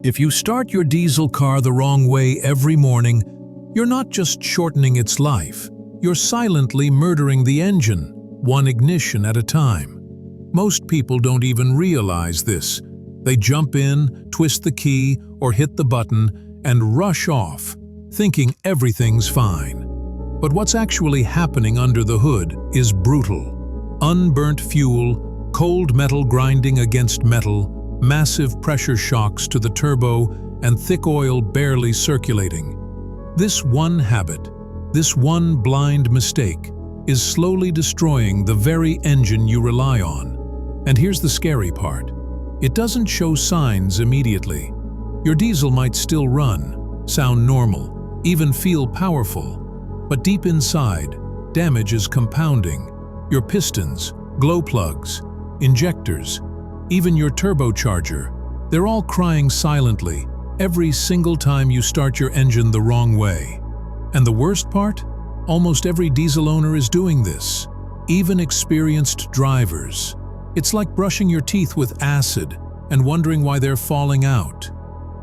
If you start your diesel car the wrong way every morning, you're not just shortening its life, you're silently murdering the engine, one ignition at a time. Most people don't even realize this. They jump in, twist the key, or hit the button, and rush off, thinking everything's fine. But what's actually happening under the hood is brutal. Unburnt fuel, cold metal grinding against metal, massive pressure shocks to the turbo, and thick oil barely circulating. This one habit, this one blind mistake, is slowly destroying the very engine you rely on. And here's the scary part. It doesn't show signs immediately. Your diesel might still run, sound normal, even feel powerful. But deep inside, damage is compounding. Your pistons, glow plugs, injectors, even your turbocharger, they're all crying silently every single time you start your engine the wrong way. And the worst part? Almost every diesel owner is doing this, even experienced drivers. It's like brushing your teeth with acid and wondering why they're falling out.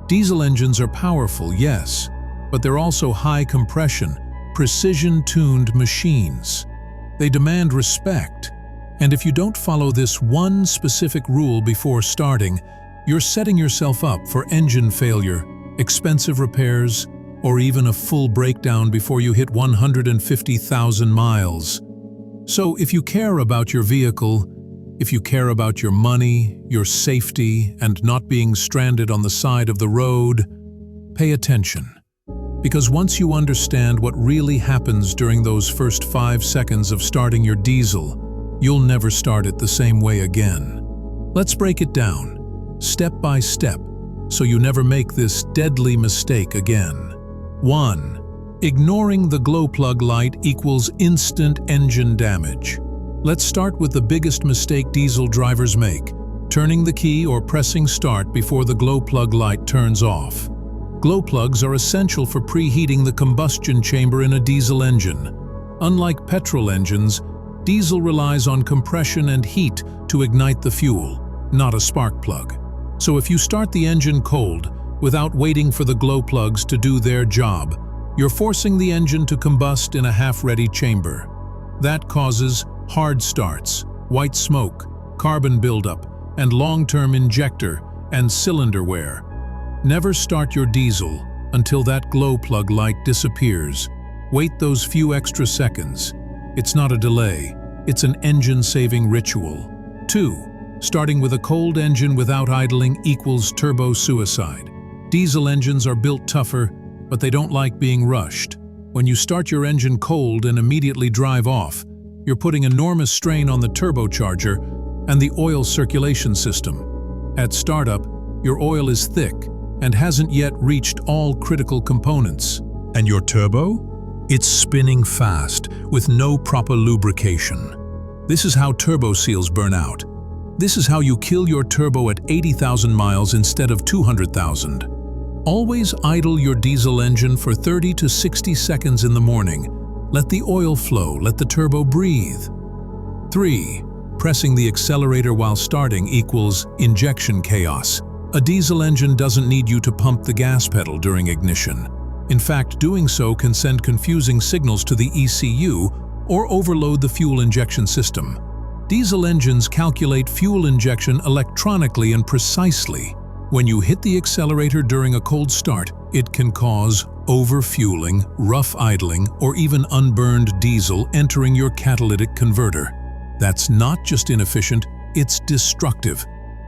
Diesel engines are powerful, yes, but they're also high compression, precision-tuned machines. They demand respect. And if you don't follow this one specific rule before starting, you're setting yourself up for engine failure, expensive repairs, or even a full breakdown before you hit 150,000 miles. So if you care about your vehicle, if you care about your money, your safety, and not being stranded on the side of the road, pay attention. Because once you understand what really happens during those first 5 seconds of starting your diesel, you'll never start it the same way again. Let's break it down, step by step, so you never make this deadly mistake again. 1. Ignoring the glow plug light equals instant engine damage. Let's start with the biggest mistake diesel drivers make, turning the key or pressing start before the glow plug light turns off. Glow plugs are essential for preheating the combustion chamber in a diesel engine. Unlike petrol engines, diesel relies on compression and heat to ignite the fuel, not a spark plug. So if you start the engine cold, without waiting for the glow plugs to do their job, you're forcing the engine to combust in a half-ready chamber. That causes hard starts, white smoke, carbon buildup, and long-term injector and cylinder wear. Never start your diesel until that glow plug light disappears. Wait those few extra seconds. It's not a delay, it's an engine-saving ritual. 2. Starting with a cold engine without idling equals turbo suicide. Diesel engines are built tougher, but they don't like being rushed. When you start your engine cold and immediately drive off, you're putting enormous strain on the turbocharger and the oil circulation system. At startup, your oil is thick and hasn't yet reached all critical components. And your turbo? It's spinning fast, with no proper lubrication. This is how turbo seals burn out. This is how you kill your turbo at 80,000 miles instead of 200,000. Always idle your diesel engine for 30 to 60 seconds in the morning. Let the oil flow, let the turbo breathe. 3. Pressing the accelerator while starting equals injection chaos. A diesel engine doesn't need you to pump the gas pedal during ignition. In fact, doing so can send confusing signals to the ECU or overload the fuel injection system. Diesel engines calculate fuel injection electronically and precisely. When you hit the accelerator during a cold start, it can cause overfueling, rough idling, or even unburned diesel entering your catalytic converter. That's not just inefficient, it's destructive.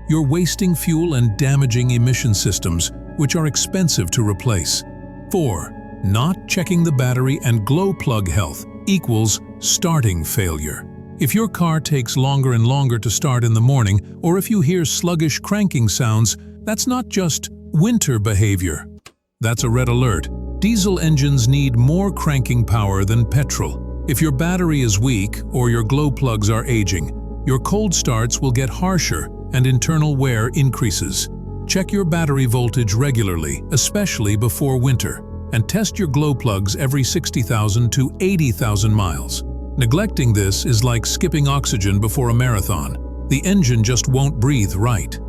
You're wasting fuel and damaging emission systems, which are expensive to replace. 4. Not checking the battery and glow plug health equals starting failure. If your car takes longer and longer to start in the morning, or if you hear sluggish cranking sounds, that's not just winter behavior. That's a red alert. Diesel engines need more cranking power than petrol. If your battery is weak or your glow plugs are aging, your cold starts will get harsher and internal wear increases. Check your battery voltage regularly, especially before winter, and test your glow plugs every 60,000 to 80,000 miles. Neglecting this is like skipping oxygen before a marathon. The engine just won't breathe right.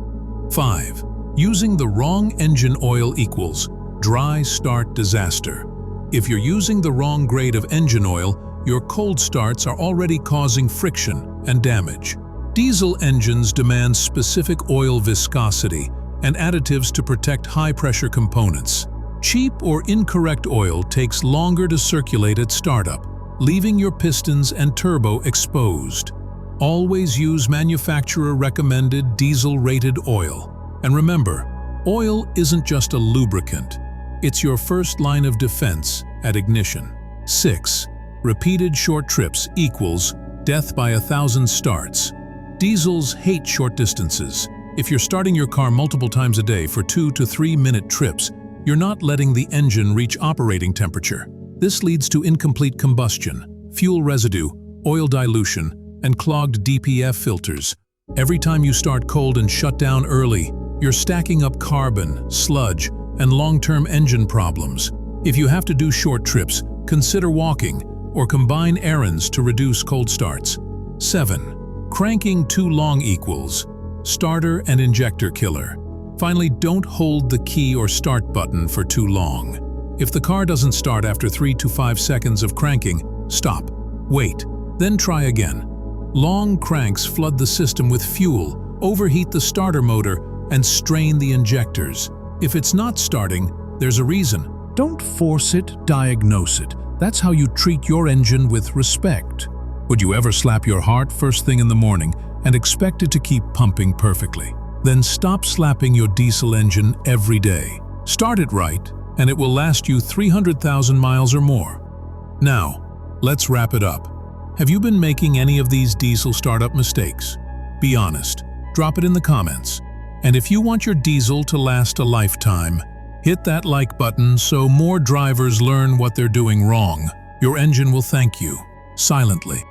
5. Using the wrong engine oil equals dry start disaster. If you're using the wrong grade of engine oil, your cold starts are already causing friction and damage. Diesel engines demand specific oil viscosity and additives to protect high-pressure components. Cheap or incorrect oil takes longer to circulate at startup, leaving your pistons and turbo exposed. Always use manufacturer-recommended diesel-rated oil. And remember, oil isn't just a lubricant. It's your first line of defense at ignition. 6. Repeated short trips equals death by 1,000 starts. Diesels hate short distances. If you're starting your car multiple times a day for 2 to 3 minute trips, you're not letting the engine reach operating temperature. This leads to incomplete combustion, fuel residue, oil dilution, and clogged DPF filters. Every time you start cold and shut down early, you're stacking up carbon, sludge, and long-term engine problems. If you have to do short trips, consider walking or combine errands to reduce cold starts. 7. Cranking too long equals starter and injector killer. Finally, don't hold the key or start button for too long. If the car doesn't start after 3 to 5 seconds of cranking, stop, wait, then try again. Long cranks flood the system with fuel, overheat the starter motor, and strain the injectors. If it's not starting, there's a reason. Don't force it, diagnose it. That's how you treat your engine with respect. Would you ever slap your heart first thing in the morning and expect it to keep pumping perfectly? Then stop slapping your diesel engine every day. Start it right, and it will last you 300,000 miles or more. Now, let's wrap it up. Have you been making any of these diesel startup mistakes? Be honest. Drop it in the comments. And if you want your diesel to last a lifetime, hit that like button so more drivers learn what they're doing wrong. Your engine will thank you, silently.